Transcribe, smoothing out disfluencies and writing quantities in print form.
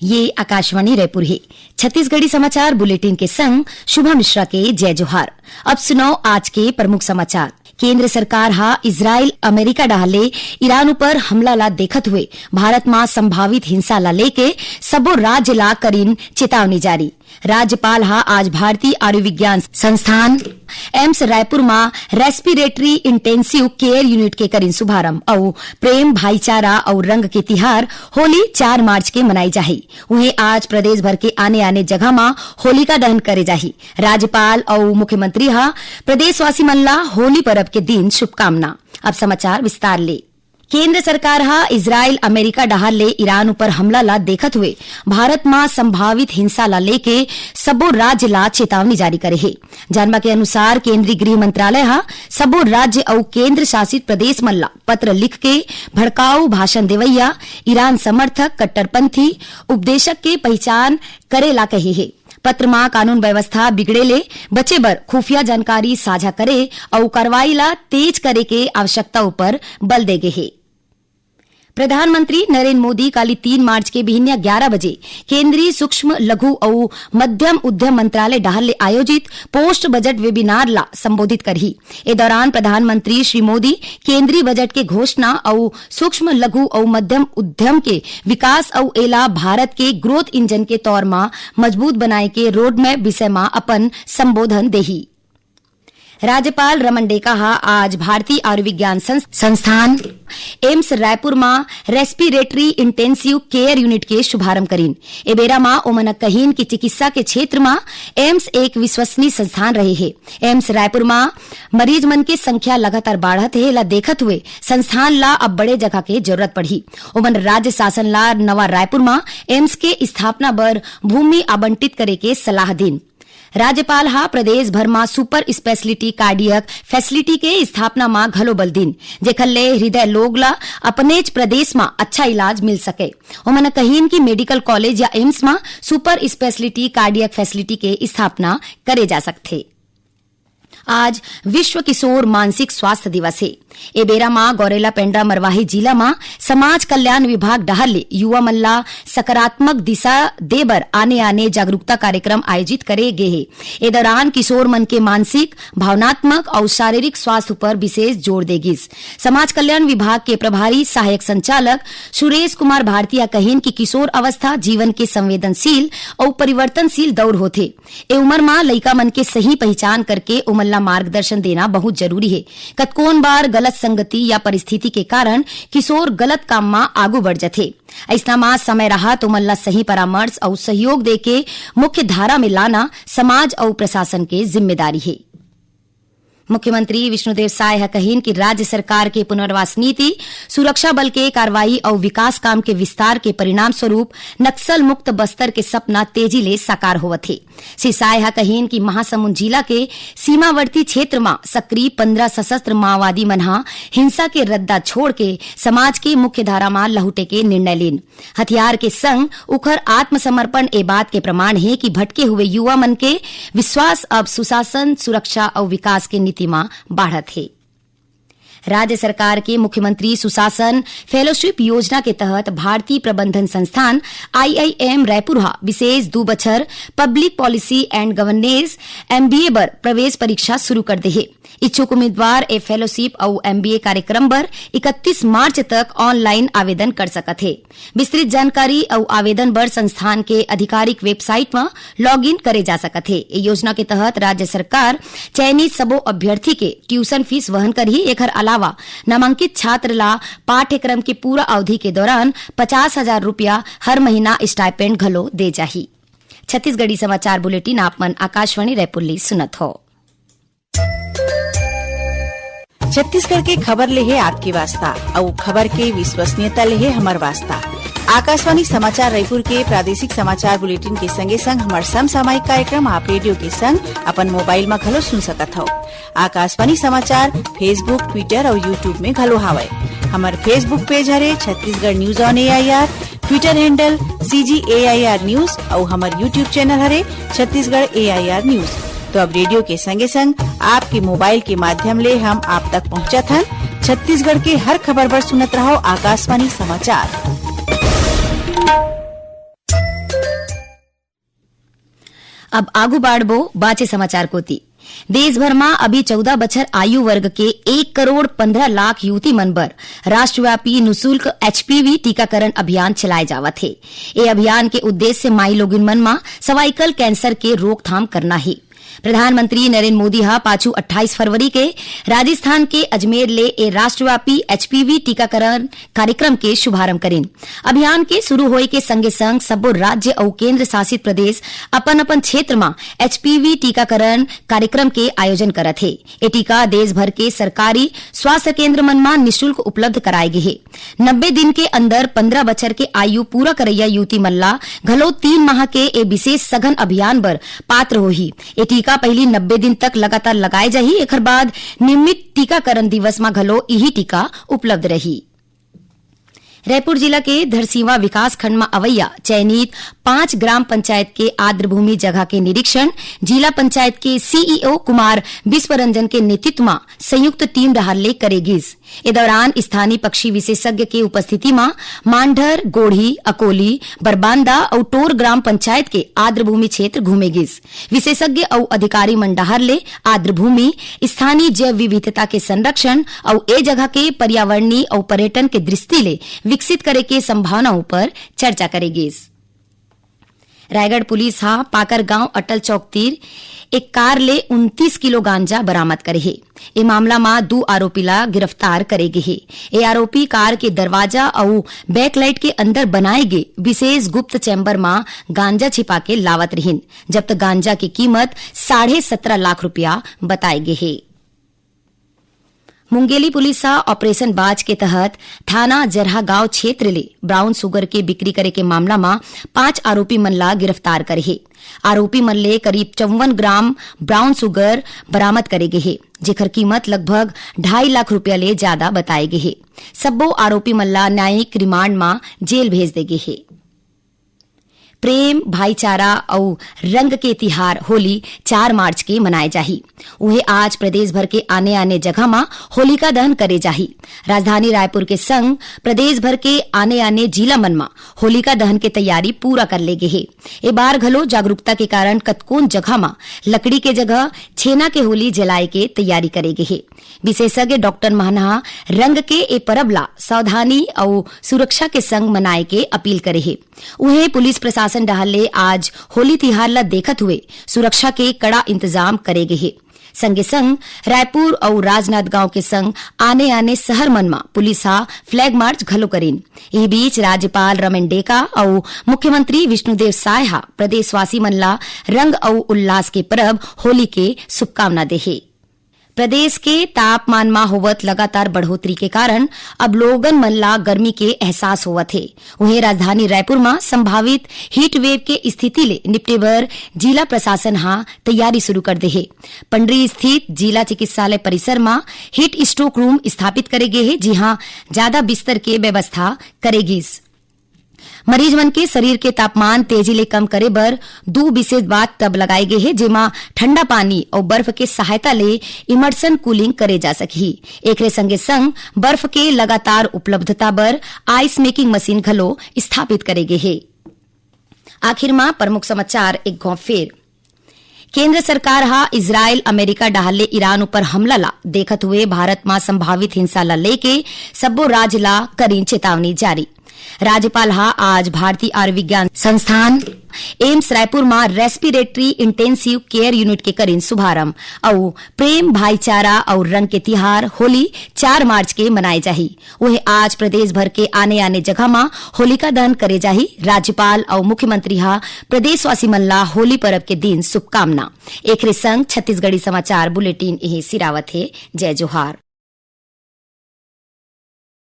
ये आकाशवाणी रायपुर है। छत्तीसगढ़ी समाचार बुलेटिन के संग शुभा मिश्रा के जय जोहार। अब सुनो आज के प्रमुख समाचार। केंद्र सरकार हा इजराइल अमेरिका डाले ईरान ऊपर हमला ला देखत हुए भारत में संभावित हिंसा ला लेके सबो राज्य ला करीन चेतावनी जारी। राज्यपाल हा आज भारतीय आयुर्विज्ञान संस्थान एम्स रायपुर में रेस्पिरेटरी इंटेंसिव केयर यूनिट के करीन शुभारंभ और प्रेम भाईचारा और रंग के तिहार होली 4 मार्च के मनाई जाही। उन्हें आज प्रदेश भर के आने आने जगह में होलिका दहन करे जाही। राज्यपाल और मुख्यमंत्री हा प्रदेशवासी मन ला होली पर्व के दिन शुभकामना। अब समाचार विस्तार ले। केंद्र सरकार हा इजराइल अमेरिका डहार ले ईरान ऊपर हमला ला देखत हुए भारत में संभावित हिंसा ला लेके सबो राज्य ला चेतावनी जारी करे है। जानवा के अनुसार केंद्रीय गृह मंत्रालय हा सबो राज्य और केंद्र शासित प्रदेश मन ला पत्र लिख के भड़काऊ भाषण देवैया ईरान समर्थक कट्टरपंथी उपदेशक के पहचान करे ला कहे है। पत्र में कानून व्यवस्था बिगड़े ले बचे बर खुफिया जानकारी साझा करे और कार्रवाई ला तेज करे के आवश्यकता ऊपर बल दे गए है। प्रधानमंत्री नरेंद्र मोदी काली 3 मार्च के बिहनिया 11 बजे केंद्रीय सूक्ष्म लघु और मध्यम उद्यम मंत्रालय डाहर ले आयोजित पोस्ट बजट वेबिनार ला संबोधित करही। ए दौरान प्रधानमंत्री श्री मोदी केंद्रीय बजट के घोषणा और सूक्ष्म लघु और मध्यम उद्यम के विकास और एला भारत के ग्रोथ इंजन के तौर में मजबूत बनाए के रोड मैप विषय में अपन संबोधन देही। राज्यपाल रमन डेका हा आज भारतीय आयुर्विज्ञान संस्थान एम्स रायपुर में रेस्पिरेटरी इंटेंसिव केयर यूनिट के शुभारंभ करीन। ए बेरा में ओमन कहीन की चिकित्सा के क्षेत्र में एम्स एक विश्वसनीय संस्थान रहे है। एम्स रायपुर में मरीज मन की संख्या लगातार बढ़त है ला देखत हुए संस्थान ला अब बड़े जगह के जरूरत पड़ी। ओमन राज्य शासन ला नवा रायपुर में एम्स के स्थापना बर भूमि आवंटित करे के सलाह दीन। राज्यपाल हा प्रदेश भर में सुपर स्पेशलिटी कार्डियक फैसिलिटी के स्थापना में घलो बल दिन जेखर ले हृदय लोग ला अपनेच प्रदेश में अच्छा इलाज मिल सके। उन्होंने कहीन की मेडिकल कॉलेज या एम्स में सुपर स्पेशलिटी कार्डियक फैसिलिटी के स्थापना करे जा सकते। आज विश्व किशोर मानसिक स्वास्थ्य दिवस है। ए बेरा मां गौरेला पेंड्रा मरवाही जिला में समाज कल्याण विभाग डहर ले युवा मल्ला सकारात्मक दिशा देबर आने जागरूकता कार्यक्रम आयोजित करे गए है। ए दौरान किशोर मन के मानसिक भावनात्मक और शारीरिक स्वास्थ्य पर विशेष जोर देगी। समाज कल्याण विभाग के प्रभारी सहायक संचालक सुरेश कुमार भारतीय कहीन की किशोर अवस्था जीवन के संवेदनशील और परिवर्तनशील दौर होते। ए उम्र में लइका मन के सही पहचान करके उमल्ला मार्गदर्शन देना बहुत जरूरी है। कतकोन बार गलत संगति या परिस्थिति के कारण किशोर गलत काम में आगू बढ़ जाते। ऐसा में समय रहा तो मल्ला सही परामर्श और सहयोग देके मुख्य धारा में लाना समाज और प्रशासन के जिम्मेदारी है। मुख्यमंत्री विष्णुदेव साय कहीन की राज्य सरकार के पुनर्वास नीति सुरक्षा बल के कार्रवाई और विकास काम के विस्तार के परिणाम स्वरूप नक्सल मुक्त बस्तर के सपना तेजी ले साकार होवत है। श्री साय कहीन की महासमुंद जिला के सीमावर्ती क्षेत्र में सक्रिय 15 सशस्त्र माओवादी मनहा हिंसा के रद्दा छोड़ के समाज के मुख्य धारा में लहुटे के निर्णय लेन हथियार के संग उखर आत्मसमर्पण ए बात के प्रमाण है कि भटके हुए युवा मन के विश्वास अब सुशासन सुरक्षा और विकास के नीति में बढ़त है। राज्य सरकार के मुख्यमंत्री सुशासन फेलोशिप योजना के तहत भारतीय प्रबंधन संस्थान IIM रायपुर विशेष 2 बछर public policy and governance MBA बर प्रवेश परीक्षा शुरू कर दे है। इच्छुक उम्मीदवार ए फेलोशिप और MBA कार्यक्रम बर 31 मार्च तक ऑनलाइन आवेदन कर सकत है। विस्तृत जानकारी और आवेदन बर संस्थान के आधिकारिक वेबसाइट में लॉग इन करे जा सकत है। योजना के तहत राज्य सरकार चयनित सबो अभ्यर्थी के ट्यूशन फीस वहन कर ही एकर अलावा नामांकित छात्र ला पाठ्यक्रम के पूरा अवधि के दौरान 50,000 रुपया हर महीना स्टाइपेंड घलो दे जाही। छत्तीसगढ़ी समाचार बुलेटिन आपमन आकाशवाणी रायपुर ले सुनत हो। छत्तीसगढ़ के खबर ले है आपकी वास्ता और खबर के विश्वसनीयता ले है हमार वास्ता। आकाशवाणी समाचार रायपुर के प्रादेशिक समाचार बुलेटिन के संगे संग हमार समसामयिक कार्यक्रम आप रेडियो के संग अपन मोबाइल में घलो सुन सकत हो। आकाशवाणी समाचार फेसबुक ट्विटर और यूट्यूब में घलो हावय। हमार फेसबुक पेज हरे Chhattisgarh news on AIR, Twitter handle CGAIR news और हमार यूट्यूब चैनल हरे छत्तीसगढ़ AIR न्यूज। तो अब रेडियो के संगे संग आपके मोबाइल के माध्यम ले हम आप तक पहुंचत हन। छत्तीसगढ़ के हर खबर पर सुनत रहो आकाशवाणी समाचार। अब आगू बाढ़बो बाचे समाचार कोती। देश भर में अभी 14 बछर आयु वर्ग के 1,15,00,000 युवती मन बर राष्ट्रव्यापी निःशुल्क HPV टीकाकरण अभियान चलाए जावत है। ये अभियान के उद्देश्य माई लोगिन मन में सर्वाइकल कैंसर के रोकथाम करना है। प्रधानमंत्री नरेंद्र मोदी हा पाछू 28 फरवरी के राजस्थान के अजमेर ले ए राष्ट्रव्यापी HPV टीकाकरण कार्यक्रम के शुभारंभ करेन। अभियान के शुरू होए के संगे संग सब्बो राज्य और केंद्र शासित प्रदेश अपन अपन क्षेत्र में HPV टीकाकरण कार्यक्रम के आयोजन करत है। ये टीका देश भर के सरकारी स्वास्थ्य केंद्र मन में निःशुल्क उपलब्ध कराए गे है। 90 दिन के अंदर 15 बछर के आयु पूरा करैया युवती मन ला घलो 3 माह के ए विशेष सघन अभियान बर पात्र होही। ये टीका पहली 90 दिन तक लगातार लगाए जाही। एकर बाद नियमित टीकाकरण दिवस में घलो यही टीका उपलब्ध रही। रायपुर जिला के धरसीवा विकास खंड में अवैया चयनित 5 ग्राम पंचायत के आर्द्र भूमि जगह के निरीक्षण जिला पंचायत के CEO कुमार विश्वरंजन के नेतृत्व में संयुक्त टीम रहले करेगिस। इस दौरान स्थानीय पक्षी विशेषज्ञ के उपस्थिति में मांढर, गोढ़ी, अकोली, बरबांदा और टोर ग्राम पंचायत के आर्द्र भूमि क्षेत्र घूमेगिस। विशेषज्ञ और अधिकारी मंडाहर ले आर्द्र भूमि, स्थानीय जैव विविधता के संरक्षण और ए जगह के पर्यावरणीय और पर्यटन के दृष्टि ले विकसित करे के संभावनाओं पर चर्चा करेगी। रायगढ़ पुलिस हा पाकर गांव अटल चौक तीर एक कार ले 29 किलो गांजा बरामद करे है। ये मामला में 2 आरोपी ला गिरफ्तार करेगे है। ये आरोपी कार के दरवाजा और बैकलाइट के अंदर बनाए गए विशेष गुप्त चैम्बर में गांजा छिपा के लावत रहीन। जब्त गांजा की कीमत 17.5 लाख रुपया बताए गए है। मुंगेली पुलिस ऑपरेशन बाज के तहत थाना जरहा गांव क्षेत्र ले ब्राउन शुगर के बिक्री करे के मामला में 5 आरोपी मन ला गिरफ्तार करे है। आरोपी मन ले करीब 54 ग्राम ब्राउन शुगर बरामद करे गे है, जेकर कीमत लगभग 2.5 लाख रुपया ले ज्यादा बताए गे है। सब्बो आरोपी मन ला न्यायिक रिमांड में जेल भेज दे गे है। प्रेम, भाईचारा और रंग के तिहार होली 4 मार्च के मनाए जाही। उहे आज प्रदेश भर के आने आने जगह में होलिका दहन करे जाही। राजधानी रायपुर के संग प्रदेश भर के आने आने जिला मन में होलिका दहन के तैयारी पूरा कर ले गे है। ए बार घलो जागरूकता के कारण कतकोन जगह में लकड़ी के जगह छेना के होली जलाए के तैयारी करे गे है। विशेषज्ञ डॉक्टर महना रंग के ए परब ला सावधानी और सुरक्षा के संग मनाए के अपील करे है। उहे पुलिस प्रशासन डहले आज होली तिहार ला देखत हुए सुरक्षा के कड़ा इंतजाम करे गे है। संगे संग रायपुर और राजनांदगांव के संग आने आने शहर मन में पुलिस फ्लैग मार्च घलो करेन। इस बीच राज्यपाल रमन डेका और मुख्यमंत्री विष्णुदेव साय प्रदेशवासी मन ला रंग और उल्लास के पर्व होली के शुभकामना दे है। प्रदेश के तापमान में होवत लगातार बढ़ोतरी के कारण अब लोगन मन ला गर्मी के एहसास होवत है। वहीं राजधानी रायपुर में संभावित हीट वेव के स्थिति ले निपटे बर जिला प्रशासन तैयारी शुरू कर दे है। पंडरी स्थित जिला चिकित्सालय परिसर में हीट स्ट्रोक रूम स्थापित करे गे है, जहां ज्यादा बिस्तर के व्यवस्था करेगी। मरीज मन के शरीर के तापमान तेजी ले कम करे बर 2 विशेष बात तब लगाए गए हैं, जेमा ठंडा पानी और बर्फ के सहायता ले इमर्सन कूलिंग करे जा सकी। एकरे संगे संग बर्फ के लगातार उपलब्धता बर आइस मेकिंग मशीन घलो स्थापित करे गए हैं। आखिर में प्रमुख समाचार एक गौ फेर। केंद्र सरकार इजराइल अमेरिका डहाले ईरान ऊपर हमला ला देखत हुए भारत में संभावित हिंसा ला लेके सब्बो राज्य ला करीन चेतावनी जारी। राज्यपाल आज भारतीय आयुर्विज्ञान संस्थान एम्स रायपुर में रेस्पिरेटरी इंटेंसिव केयर यूनिट के करीन शुभारंभ और प्रेम, भाईचारा और रंग के तिहार होली 4 मार्च के मनाए जाही। वह आज प्रदेश भर के आने आने जगह में होलिका दहन करे जाही। राज्यपाल और मुख्यमंत्री प्रदेशवासी मन ला होली पर्व के दिन शुभकामना। एकरे संग छत्तीसगढ़ी समाचार बुलेटिन यही सिरावत है। जय जोहार।